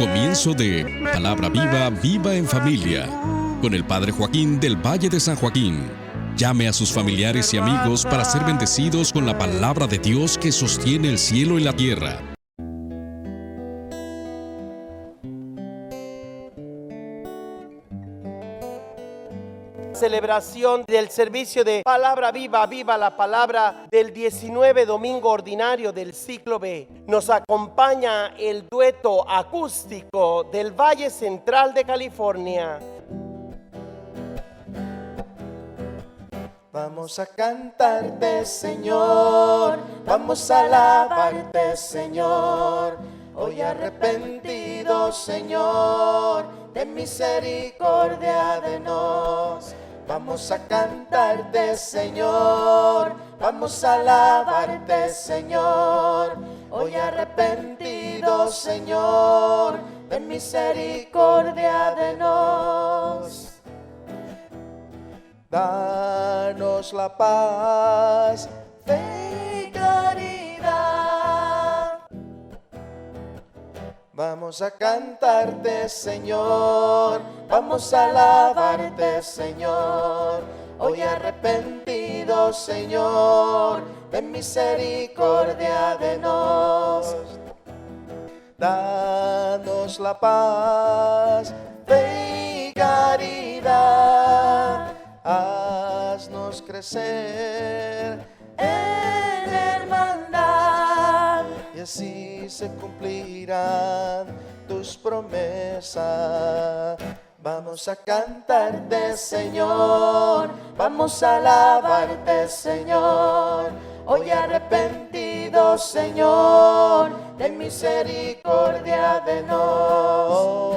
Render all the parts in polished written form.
Comienzo de Palabra Viva, Viva en Familia, con el Padre Joaquín del Valle de San Joaquín. Llame a sus familiares y amigos para ser bendecidos con la palabra de Dios que sostiene el cielo y la tierra. Celebración del servicio de Palabra Viva, Viva la Palabra del 19 domingo ordinario del ciclo B. Nos acompaña el dueto acústico del Valle Central de California. Vamos a cantarte, Señor, vamos a alabarte, Señor. Hoy arrepentido, Señor, ten misericordia de nos. Vamos a cantarte, Señor, vamos a alabarte, Señor. Hoy arrepentido, Señor, ten misericordia de nos. Danos la paz, fe y caridad. Vamos a cantarte, Señor, vamos a alabarte, Señor. Hoy arrepentido, Señor, ten misericordia de nos. Danos la paz, fe y caridad. Haznos crecer en hermandad y así se cumplirán tus promesas. Vamos a cantarte, Señor, vamos a alabarte, Señor. Hoy arrepentido, Señor, ten misericordia de nos.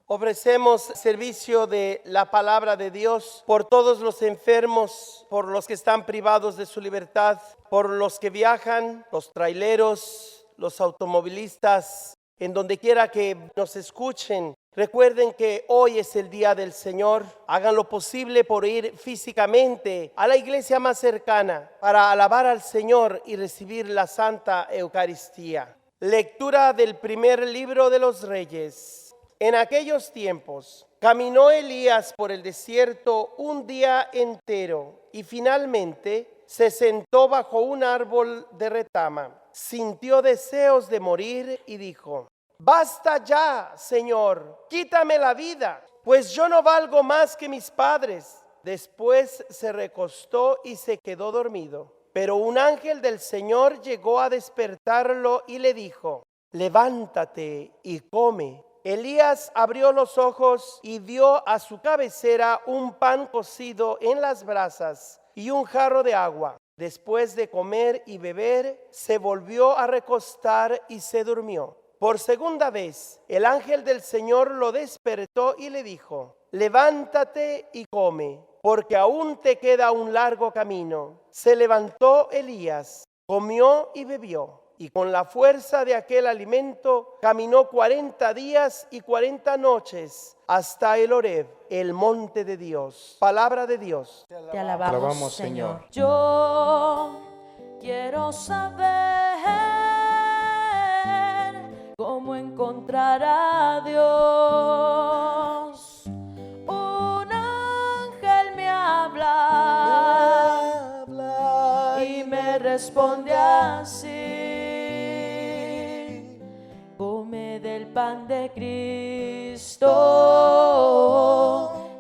Ofrecemos servicio de la palabra de Dios por todos los enfermos, por los que están privados de su libertad, por los que viajan, los traileros, los automovilistas, en donde quiera que nos escuchen. Recuerden que hoy es el día del Señor. Hagan lo posible por ir físicamente a la iglesia más cercana para alabar al Señor y recibir la Santa Eucaristía. Lectura del primer libro de los Reyes. En aquellos tiempos caminó Elías por el desierto un día entero y finalmente se sentó bajo un árbol de retama. Sintió deseos de morir y dijo: «Basta ya, Señor, quítame la vida, pues yo no valgo más que mis padres». Después se recostó y se quedó dormido. Pero un ángel del Señor llegó a despertarlo y le dijo: «Levántate y come». Elías abrió los ojos y vio a su cabecera un pan cocido en las brasas y un jarro de agua. Después de comer y beber, se volvió a recostar y se durmió. Por segunda vez, el ángel del Señor lo despertó y le dijo: «Levántate y come, porque aún te queda un largo camino». Se levantó Elías, comió y bebió. Y con la fuerza de aquel alimento caminó 40 días y 40 noches hasta el Horeb, el monte de Dios. Palabra de Dios. Te alabamos, Señor. Yo quiero saber cómo encontrar a Dios. Un ángel me habla y me responde así: come del pan de Cristo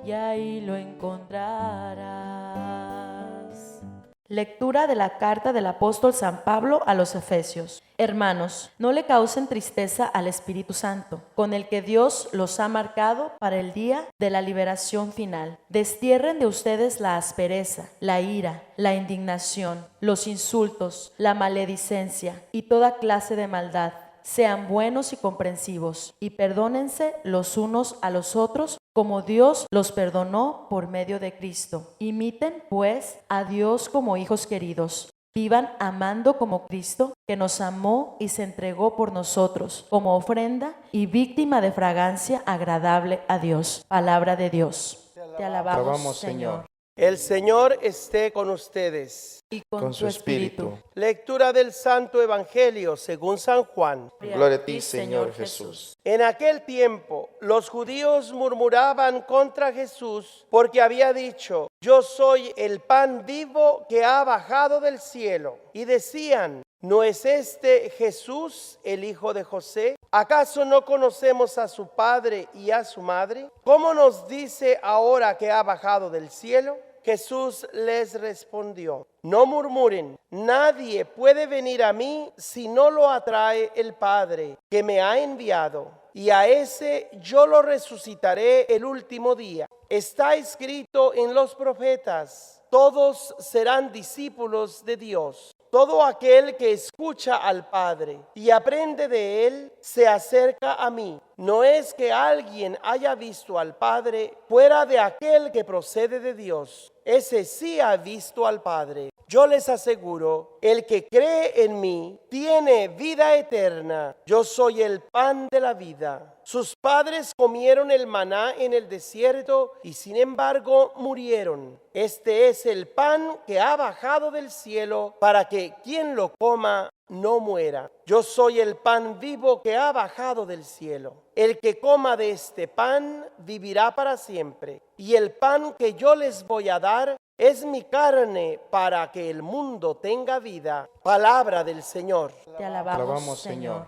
y ahí lo encontrarás. Lectura de la carta del apóstol San Pablo a los Efesios. Hermanos, no le causen tristeza al Espíritu Santo, con el que Dios los ha marcado para el día de la liberación final. Destierren de ustedes la aspereza, la ira, la indignación, los insultos, la maledicencia y toda clase de maldad. Sean buenos y comprensivos y perdónense los unos a los otros como Dios los perdonó por medio de Cristo. Imiten, pues, a Dios como hijos queridos. Vivan amando como Cristo, que nos amó y se entregó por nosotros como ofrenda y víctima de fragancia agradable a Dios. Palabra de Dios. Te alabamos, Señor. El Señor esté con ustedes. Y con su espíritu. Lectura del Santo Evangelio según San Juan. Gloria a ti, Señor Jesús. En aquel tiempo, los judíos murmuraban contra Jesús porque había dicho: yo soy el pan vivo que ha bajado del cielo. Y decían: ¿no es este Jesús, el hijo de José? ¿Acaso no conocemos a su padre y a su madre? ¿Cómo nos dice ahora que ha bajado del cielo? Jesús les respondió: no murmuren, nadie puede venir a mí si no lo atrae el Padre que me ha enviado, y a ese yo lo resucitaré el último día. Está escrito en los profetas: todos serán discípulos de Dios. Todo aquel que escucha al Padre y aprende de Él, se acerca a mí. No es que alguien haya visto al Padre fuera de aquel que procede de Dios. Ese sí ha visto al Padre. Yo les aseguro, el que cree en mí tiene vida eterna. Yo soy el pan de la vida. Sus padres comieron el maná en el desierto y sin embargo murieron. Este es el pan que ha bajado del cielo para que quien lo coma no muera. Yo soy el pan vivo que ha bajado del cielo. El que coma de este pan vivirá para siempre. Y el pan que yo les voy a dar es mi carne para que el mundo tenga vida. Palabra del Señor. Te alabamos, Alabamos, Señor.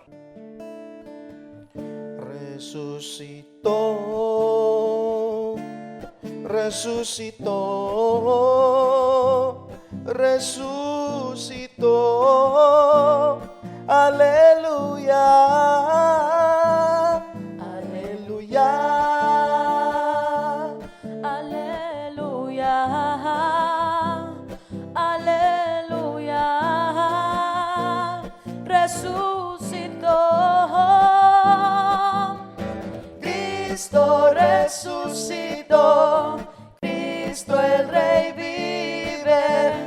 Resucitó, resucitó, resucitó. Aleluya, aleluya, Aleluya, aleluya, resucitó. Cristo resucitó, Cristo el Rey vive,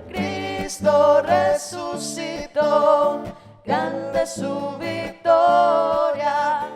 Cristo resucitó, grande su victoria.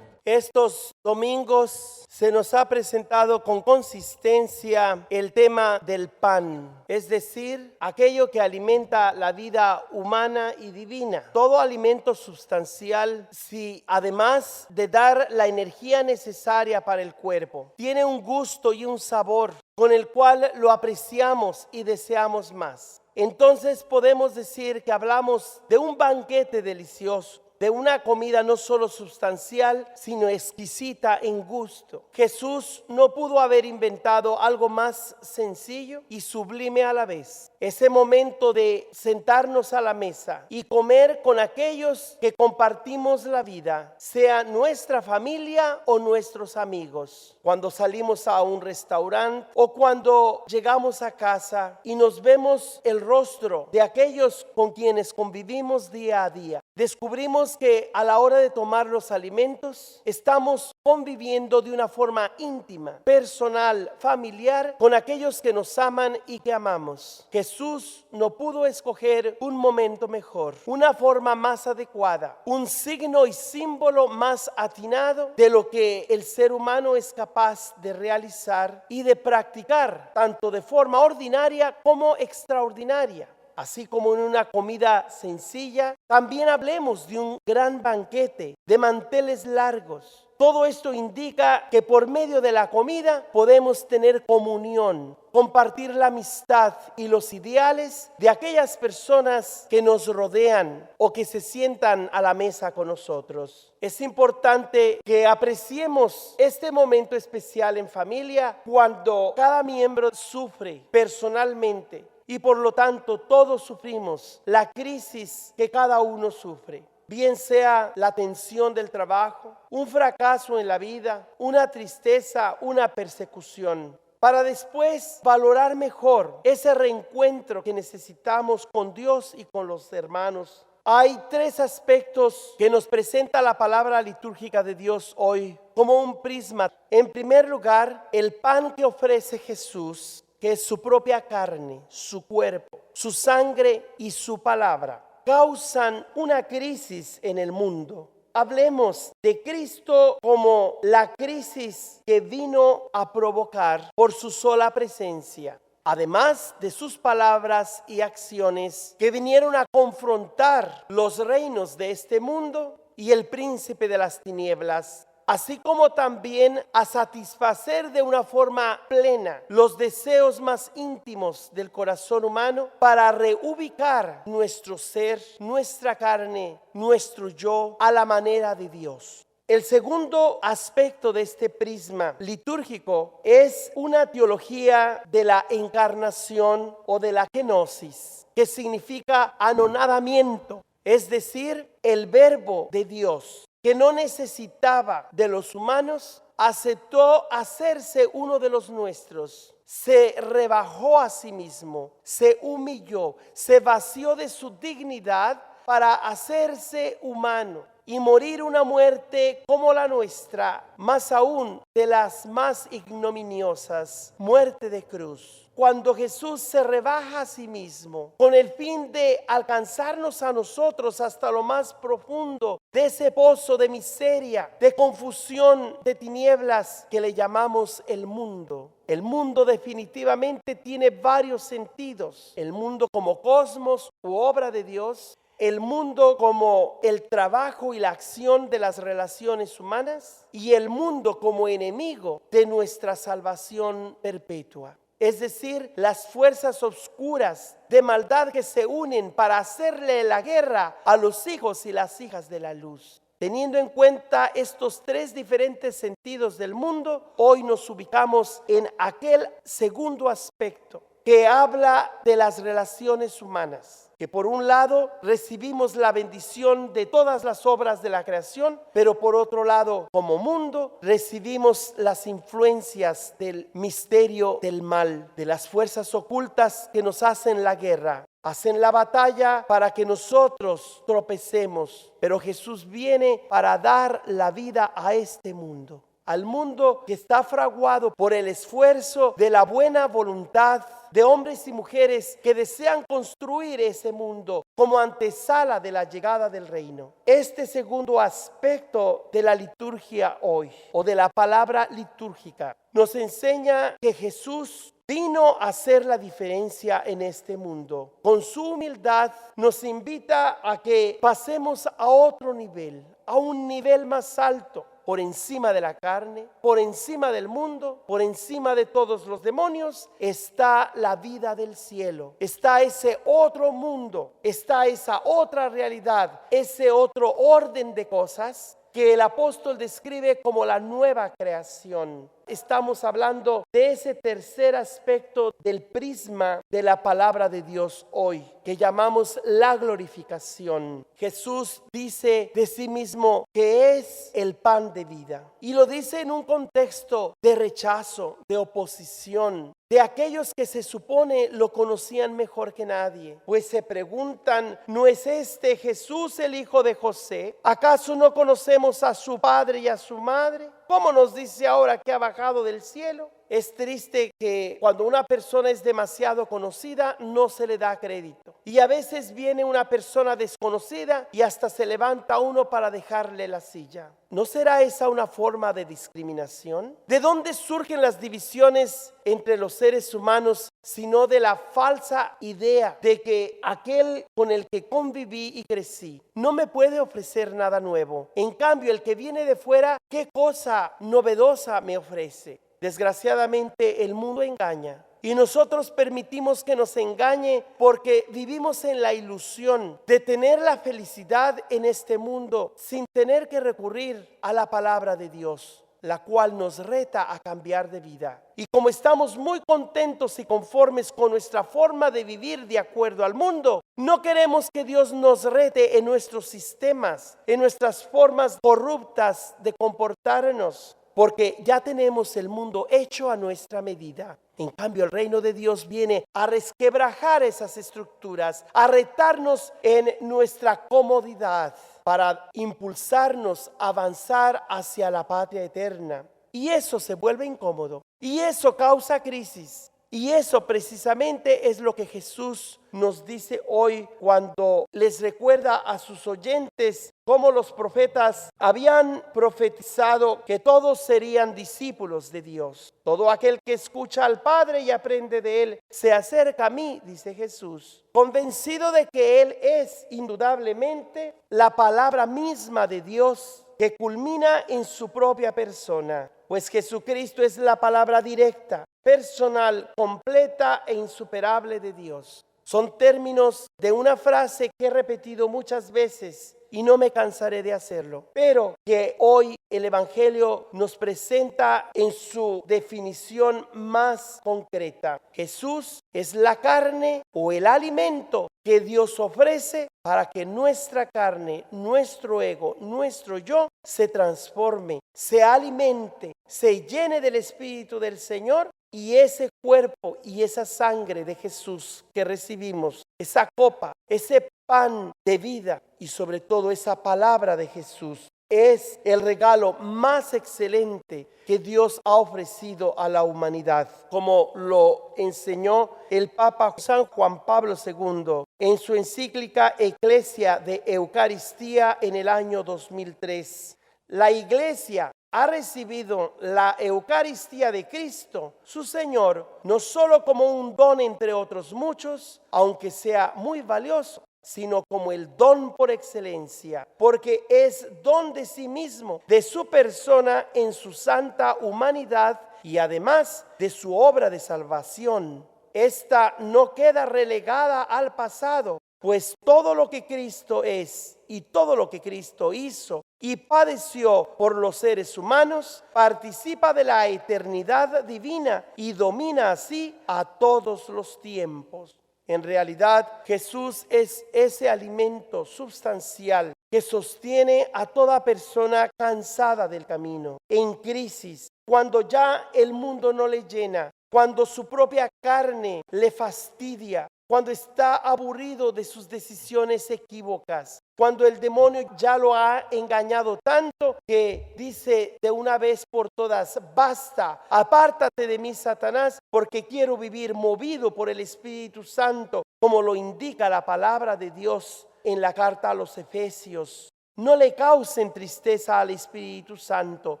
Estos domingos se nos ha presentado con consistencia el tema del pan, es decir, aquello que alimenta la vida humana y divina. Todo alimento sustancial, si además de dar la energía necesaria para el cuerpo, tiene un gusto y un sabor con el cual lo apreciamos y deseamos más, entonces podemos decir que hablamos de un banquete delicioso, de una comida no solo sustancial, sino exquisita en gusto. Jesús no pudo haber inventado algo más sencillo y sublime a la vez. Ese momento de sentarnos a la mesa y comer con aquellos que compartimos la vida, sea nuestra familia o nuestros amigos. Cuando salimos a un restaurante o cuando llegamos a casa y nos vemos el rostro de aquellos con quienes convivimos día a día, descubrimos que a la hora de tomar los alimentos estamos conviviendo de una forma íntima, personal, familiar con aquellos que nos aman y que amamos. Jesús no pudo escoger un momento mejor, una forma más adecuada, un signo y símbolo más atinado de lo que el ser humano es capaz de realizar y de practicar, tanto de forma ordinaria como extraordinaria. Así como en una comida sencilla, también hablemos de un gran banquete, de manteles largos. Todo esto indica que por medio de la comida podemos tener comunión, compartir la amistad y los ideales de aquellas personas que nos rodean o que se sientan a la mesa con nosotros. Es importante que apreciemos este momento especial en familia cuando cada miembro sufre personalmente y por lo tanto todos sufrimos la crisis que cada uno sufre. Bien sea la tensión del trabajo, un fracaso en la vida, una tristeza, una persecución, para después valorar mejor ese reencuentro que necesitamos con Dios y con los hermanos. Hay tres aspectos que nos presenta la palabra litúrgica de Dios hoy como un prisma. En primer lugar, el pan que ofrece Jesús, que es su propia carne, su cuerpo, su sangre y su palabra, causan una crisis en el mundo. Hablemos de Cristo como la crisis que vino a provocar por su sola presencia. además de sus palabras y acciones que vinieron a confrontar los reinos de este mundo y el príncipe de las tinieblas, así como también a satisfacer de una forma plena los deseos más íntimos del corazón humano para reubicar nuestro ser, nuestra carne, nuestro yo a la manera de Dios. El segundo aspecto de este prisma litúrgico es una teología de la encarnación o de la kenosis, que significa anonadamiento, es decir, el verbo de Dios, que no necesitaba de los humanos, aceptó hacerse uno de los nuestros. Se rebajó a sí mismo, se humilló, se vació de su dignidad para hacerse humano y morir una muerte como la nuestra, más aún de las más ignominiosas, muerte de cruz. Cuando Jesús se rebaja a sí mismo con el fin de alcanzarnos a nosotros hasta lo más profundo de ese pozo de miseria, de confusión, de tinieblas que le llamamos el mundo. El mundo definitivamente tiene varios sentidos. El mundo como cosmos u obra de Dios. El mundo como el trabajo y la acción de las relaciones humanas. Y el mundo como enemigo de nuestra salvación perpetua. Es decir, las fuerzas oscuras de maldad que se unen para hacerle la guerra a los hijos y las hijas de la luz. Teniendo en cuenta estos tres diferentes sentidos del mundo, hoy nos ubicamos en aquel segundo aspecto que habla de las relaciones humanas. Que por un lado recibimos la bendición de todas las obras de la creación, pero por otro lado, como mundo, recibimos las influencias del misterio del mal, de las fuerzas ocultas que nos hacen la guerra. Hacen la batalla para que nosotros tropecemos, pero Jesús viene para dar la vida a este mundo. Al mundo que está fraguado por el esfuerzo de la buena voluntad de hombres y mujeres que desean construir ese mundo como antesala de la llegada del reino. Este segundo aspecto de la liturgia hoy, o de la palabra litúrgica, nos enseña que Jesús vino a hacer la diferencia en este mundo. Con su humildad nos invita a que pasemos a otro nivel, a un nivel más alto. Por encima de la carne, por encima del mundo, por encima de todos los demonios, está la vida del cielo. Está ese otro mundo, está esa otra realidad, ese otro orden de cosas que el apóstol describe como la nueva creación. Estamos hablando de ese tercer aspecto del prisma de la palabra de Dios hoy, que llamamos la glorificación. Jesús dice de sí mismo que es el pan de vida. Y lo dice en un contexto de rechazo, de oposición, de aquellos que se supone lo conocían mejor que nadie. Pues se preguntan, ¿no es este Jesús el hijo de José? ¿Acaso no conocemos a su padre y a su madre? ¿Cómo nos dice ahora que ha bajado del cielo? Es triste que cuando una persona es demasiado conocida no se le da crédito. Y a veces viene una persona desconocida y hasta se levanta uno para dejarle la silla. ¿No será esa una forma de discriminación? ¿De dónde surgen las divisiones entre los seres humanos, sino de la falsa idea de que aquel con el que conviví y crecí no me puede ofrecer nada nuevo? En cambio, el que viene de fuera, ¿qué cosa novedosa me ofrece? Desgraciadamente el mundo engaña y nosotros permitimos que nos engañe porque vivimos en la ilusión de tener la felicidad en este mundo sin tener que recurrir a la palabra de Dios, la cual nos reta a cambiar de vida. Y como estamos muy contentos y conformes con nuestra forma de vivir de acuerdo al mundo, no queremos que Dios nos rete en nuestros sistemas, en nuestras formas corruptas de comportarnos, porque ya tenemos el mundo hecho a nuestra medida. En cambio, el reino de Dios viene a resquebrajar esas estructuras, a retarnos en nuestra comodidad para impulsarnos a avanzar hacia la patria eterna. Y eso se vuelve incómodo y eso causa crisis. Y eso precisamente es lo que Jesús nos dice hoy cuando les recuerda a sus oyentes cómo los profetas habían profetizado que todos serían discípulos de Dios. Todo aquel que escucha al Padre y aprende de Él se acerca a mí, dice Jesús, convencido de que Él es indudablemente la palabra misma de Dios que culmina en su propia persona, pues Jesucristo es la palabra directa, personal, completa e insuperable de Dios. Son términos de una frase que he repetido muchas veces y no me cansaré de hacerlo, pero que hoy el Evangelio nos presenta en su definición más concreta. Jesús es la carne o el alimento que Dios ofrece para que nuestra carne, nuestro ego, nuestro yo se transforme, se alimente, se llene del Espíritu del Señor. Y ese cuerpo y esa sangre de Jesús que recibimos, esa copa, ese pan de vida y sobre todo esa palabra de Jesús, es el regalo más excelente que Dios ha ofrecido a la humanidad, como lo enseñó el Papa San Juan Pablo II en su encíclica Ecclesia de Eucaristía en el año 2003. La Iglesia ha recibido la Eucaristía de Cristo, su Señor, no solo como un don entre otros muchos, aunque sea muy valioso, sino como el don por excelencia, porque es don de sí mismo, de su persona en su santa humanidad y además de su obra de salvación. Esta no queda relegada al pasado, pues todo lo que Cristo es y todo lo que Cristo hizo y padeció por los seres humanos, participa de la eternidad divina y domina así a todos los tiempos. En realidad, Jesús es ese alimento sustancial que sostiene a toda persona cansada del camino, en crisis, cuando ya el mundo no le llena, cuando su propia carne le fastidia, cuando está aburrido de sus decisiones equívocas, cuando el demonio ya lo ha engañado tanto que dice de una vez por todas: basta, apártate de mí, Satanás, porque quiero vivir movido por el Espíritu Santo, como lo indica la palabra de Dios en la carta a los Efesios. No le causen tristeza al Espíritu Santo,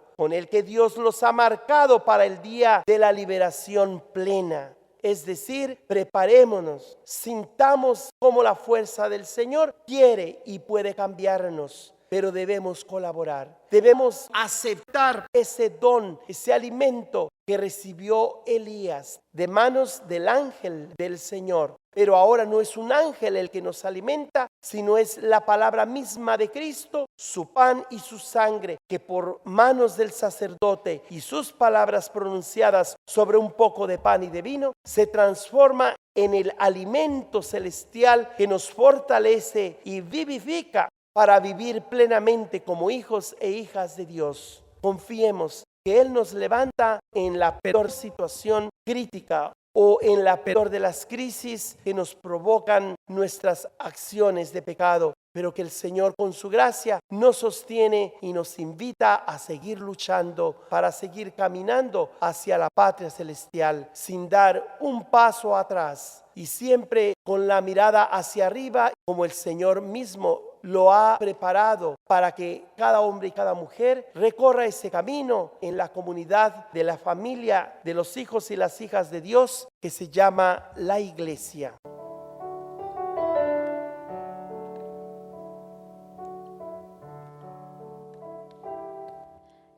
con el que Dios los ha marcado para el día de la liberación plena. Es decir, preparémonos, sintamos cómo la fuerza del Señor quiere y puede cambiarnos, pero debemos colaborar. Debemos aceptar ese don, ese alimento que recibió Elías de manos del ángel del Señor. Pero ahora no es un ángel el que nos alimenta, sino es la palabra misma de Cristo, su pan y su sangre, que por manos del sacerdote y sus palabras pronunciadas sobre un poco de pan y de vino, se transforma en el alimento celestial que nos fortalece y vivifica para vivir plenamente como hijos e hijas de Dios. Confiemos que Él nos levanta en la peor situación crítica o en la peor de las crisis que nos provocan nuestras acciones de pecado, pero que el Señor con su gracia nos sostiene y nos invita a seguir luchando para seguir caminando hacia la patria celestial sin dar un paso atrás y siempre con la mirada hacia arriba, como el Señor mismo lo ha preparado para que cada hombre y cada mujer recorra ese camino en la comunidad de la familia de los hijos y las hijas de Dios que se llama la Iglesia.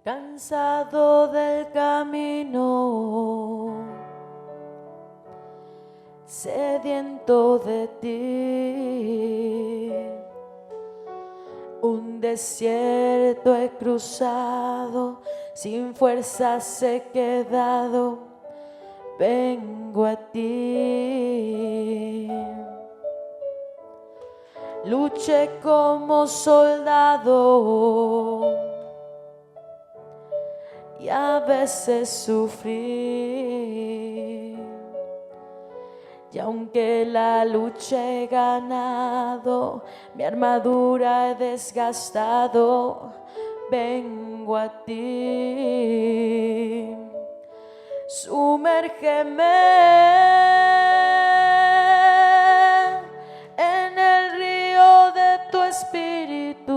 Cansado del camino, sediento de ti, un desierto he cruzado, sin fuerzas he quedado, vengo a ti. Luché como soldado y a veces sufrí, y aunque la lucha he ganado, mi armadura he desgastado, vengo a ti. Sumérgeme en el río de tu espíritu.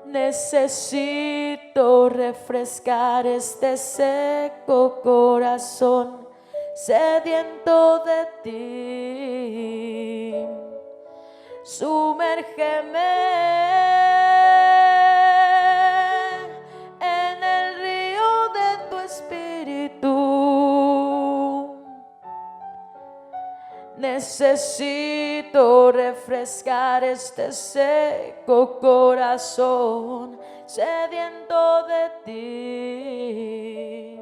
Necesito refrescar este seco corazón sediento de ti. Sumérgeme en el río de tu espíritu. Necesito refrescar este seco corazón sediento de ti.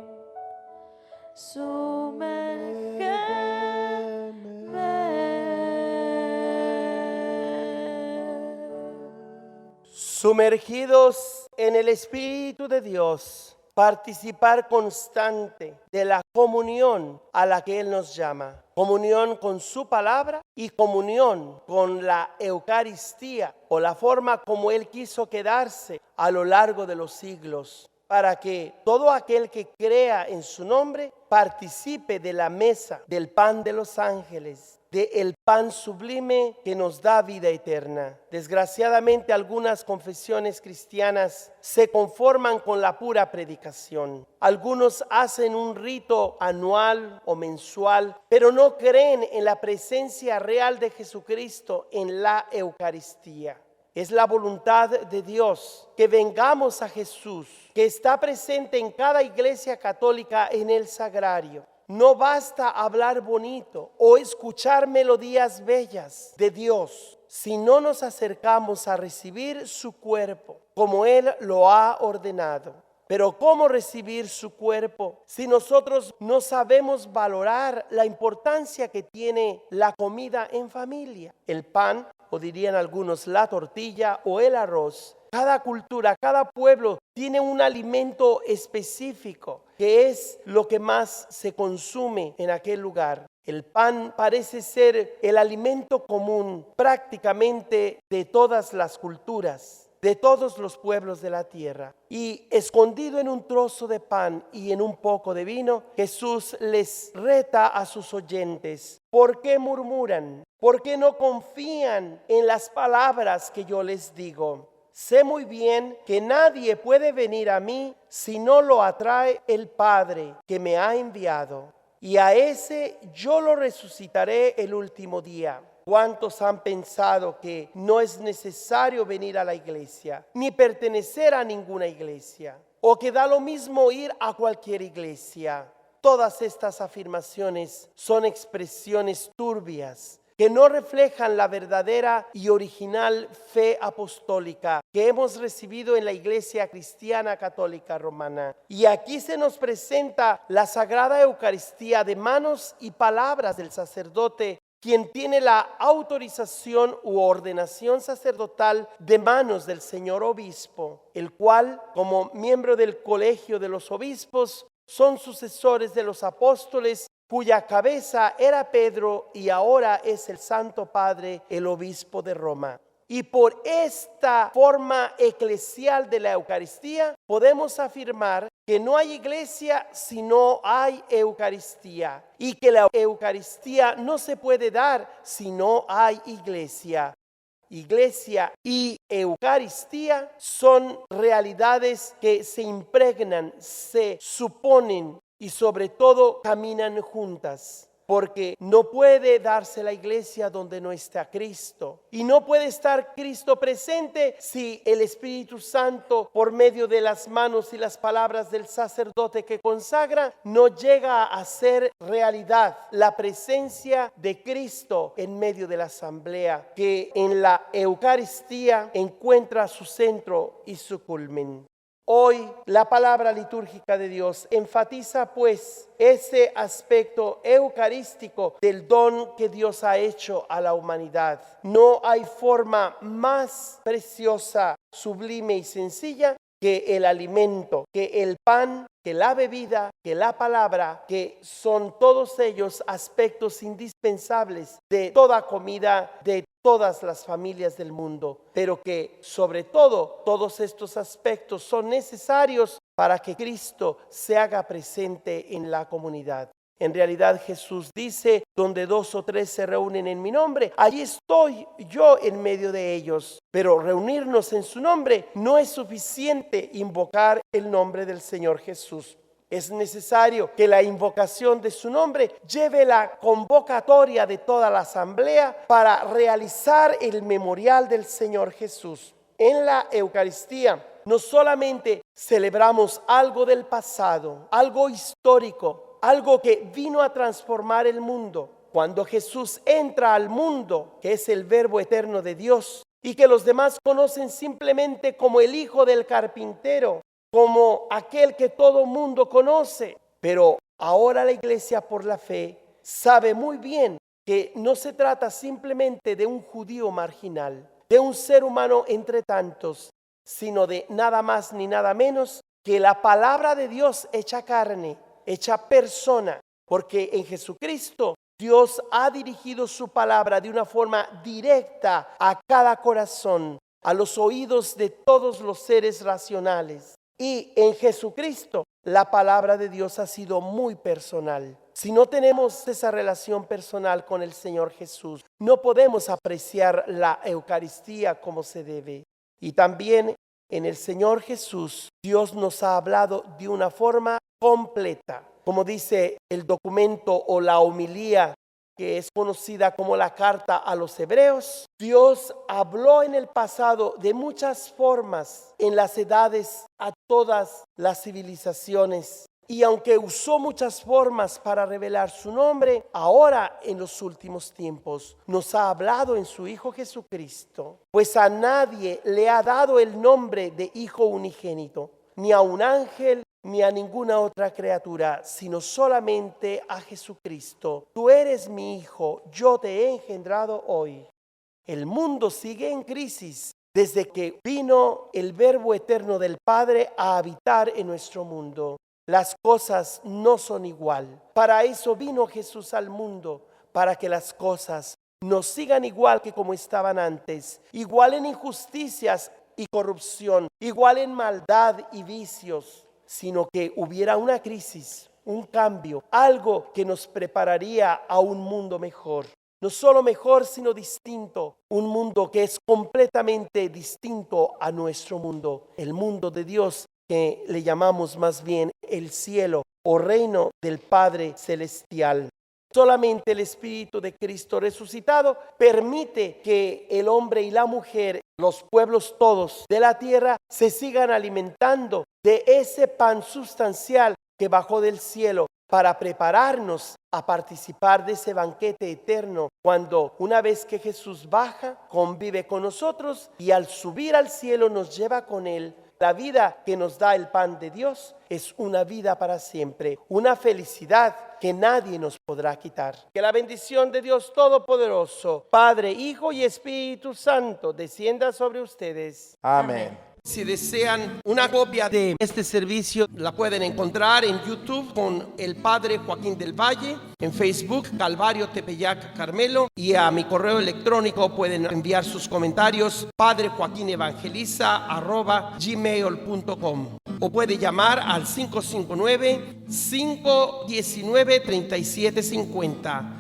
Sumergidos en el Espíritu de Dios, participar constante de la comunión a la que Él nos llama. Comunión con su palabra y comunión con la Eucaristía, o la forma como Él quiso quedarse a lo largo de los siglos, para que todo aquel que crea en su nombre participe de la mesa del pan de los ángeles, del pan sublime que nos da vida eterna. Desgraciadamente, algunas confesiones cristianas se conforman con la pura predicación. Algunos hacen un rito anual o mensual, pero no creen en la presencia real de Jesucristo en la Eucaristía. Es la voluntad de Dios que vengamos a Jesús, que está presente en cada iglesia católica en el sagrario. No basta hablar bonito o escuchar melodías bellas de Dios si no nos acercamos a recibir su cuerpo como Él lo ha ordenado. Pero ¿cómo recibir su cuerpo si nosotros no sabemos valorar la importancia que tiene la comida en familia? El pan, o dirían algunos la tortilla o el arroz. Cada cultura, cada pueblo tiene un alimento específico que es lo que más se consume en aquel lugar. El pan parece ser el alimento común prácticamente de todas las culturas, de todos los pueblos de la tierra. Y escondido en un trozo de pan y en un poco de vino, Jesús les reta a sus oyentes. ¿Por qué murmuran? ¿Por qué no confían en las palabras que yo les digo? Sé muy bien que nadie puede venir a mí si no lo atrae el Padre que me ha enviado. Y a ese yo lo resucitaré el último día. ¿Cuántos han pensado que no es necesario venir a la iglesia, ni pertenecer a ninguna iglesia, o que da lo mismo ir a cualquier iglesia? Todas estas afirmaciones son expresiones turbias que no reflejan la verdadera y original fe apostólica que hemos recibido en la Iglesia Cristiana Católica Romana. Y aquí se nos presenta la Sagrada Eucaristía de manos y palabras del sacerdote, quien tiene la autorización u ordenación sacerdotal de manos del señor obispo, el cual, como miembro del colegio de los obispos, son sucesores de los apóstoles, cuya cabeza era Pedro y ahora es el Santo Padre, el obispo de Roma. Y por esta forma eclesial de la Eucaristía podemos afirmar que no hay iglesia si no hay Eucaristía, y que la Eucaristía no se puede dar si no hay iglesia. Iglesia y Eucaristía son realidades que se impregnan, se suponen y sobre todo caminan juntas, porque no puede darse la iglesia donde no está Cristo, y no puede estar Cristo presente si el Espíritu Santo, por medio de las manos y las palabras del sacerdote que consagra, no llega a hacer realidad la presencia de Cristo en medio de la asamblea, que en la Eucaristía encuentra su centro y su culmen. Hoy la palabra litúrgica de Dios enfatiza pues ese aspecto eucarístico del don que Dios ha hecho a la humanidad. No hay forma más preciosa, sublime y sencilla que el alimento, que el pan, que la bebida, que la palabra, que son todos ellos aspectos indispensables de toda comida, de todas las familias del mundo, pero que sobre todo todos estos aspectos son necesarios para que Cristo se haga presente en la comunidad. En realidad Jesús dice, donde 2 o 3 se reúnen en mi nombre, allí estoy yo en medio de ellos. Pero reunirnos en su nombre no es suficiente invocar el nombre del Señor Jesús. Es necesario que la invocación de su nombre lleve la convocatoria de toda la asamblea para realizar el memorial del Señor Jesús. En la Eucaristía no solamente celebramos algo del pasado, algo histórico, algo que vino a transformar el mundo. Cuando Jesús entra al mundo, que es el Verbo eterno de Dios, y que los demás conocen simplemente como el hijo del carpintero, como aquel que todo mundo conoce. Pero ahora la iglesia, por la fe, sabe muy bien que no se trata simplemente de un judío marginal, de un ser humano entre tantos, sino de nada más ni nada menos que la palabra de Dios hecha carne, hecha persona, porque en Jesucristo Dios ha dirigido su palabra de una forma directa a cada corazón, a los oídos de todos los seres racionales. Y en Jesucristo la palabra de Dios ha sido muy personal. Si no tenemos esa relación personal con el Señor Jesús, no podemos apreciar la Eucaristía como se debe. Y también en el Señor Jesús, Dios nos ha hablado de una forma completa. Como dice el documento o la homilía que es conocida como la carta a los Hebreos, Dios habló en el pasado de muchas formas, en las edades, a todas las civilizaciones. Y aunque usó muchas formas para revelar su nombre, ahora en los últimos tiempos nos ha hablado en su Hijo Jesucristo. Pues a nadie le ha dado el nombre de Hijo unigénito, ni a un ángel, ni a ninguna otra criatura, sino solamente a Jesucristo. Tú eres mi Hijo, yo te he engendrado hoy. El mundo sigue en crisis desde que vino el Verbo eterno del Padre a habitar en nuestro mundo. Las cosas no son igual. Para eso vino Jesús al mundo, para que las cosas no sigan igual que como estaban antes, igual en injusticias y corrupción, igual en maldad y vicios, sino que hubiera una crisis, un cambio, algo que nos prepararía a un mundo mejor. No solo mejor, sino distinto. Un mundo que es completamente distinto a nuestro mundo. El mundo de Dios, que le llamamos más bien el cielo o reino del Padre Celestial. Solamente el Espíritu de Cristo resucitado permite que el hombre y la mujer, los pueblos todos de la tierra, se sigan alimentando de ese pan sustancial que bajó del cielo para prepararnos a participar de ese banquete eterno, cuando una vez que Jesús baja, convive con nosotros y al subir al cielo nos lleva con él. La vida que nos da el pan de Dios es una vida para siempre, una felicidad que nadie nos podrá quitar. Que la bendición de Dios Todopoderoso, Padre, Hijo y Espíritu Santo, descienda sobre ustedes. Amén. Si desean una copia de este servicio, la pueden encontrar en YouTube con el Padre Joaquín del Valle, en Facebook Calvario Tepeyac Carmelo, y a mi correo electrónico pueden enviar sus comentarios padrejoaquinevangeliza@gmail.com, o puede llamar al 559-519-3750.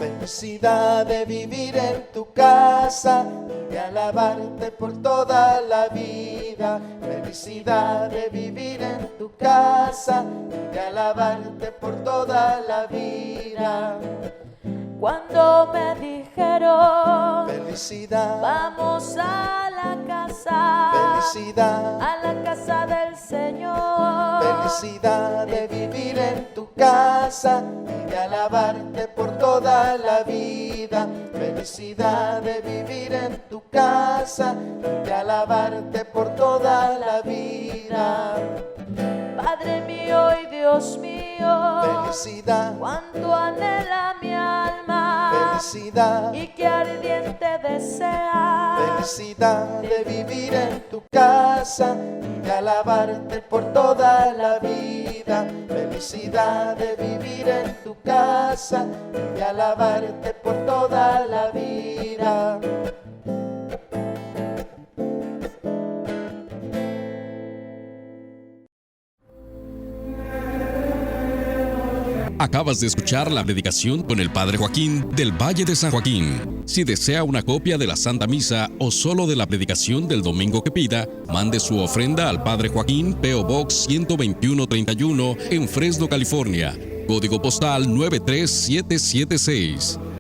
Felicidad de vivir en tu casa, de alabarte por toda la vida. Felicidad de vivir en tu casa, de alabarte por toda la vida. Cuando me dijeron, Felicidad, vamos a la casa, felicidad, a la casa del Señor. felicidad de vivir en tu casa y de alabarte por toda la vida. Felicidad de vivir en tu casa y de alabarte por toda la vida. Padre mío y Dios mío, Felicidad, cuánto anhela mi alma felicidad, y qué ardiente desea felicidad de vivir en tu casa y de alabarte por toda la vida. Felicidad de vivir en tu casa y de alabarte por toda la vida. Acabas de escuchar la predicación con el Padre Joaquín del Valle de San Joaquín. Si desea una copia de la Santa Misa o solo de la predicación del domingo que pida, mande su ofrenda al Padre Joaquín, P.O. Box 12131 en Fresno, California. Código postal 93776.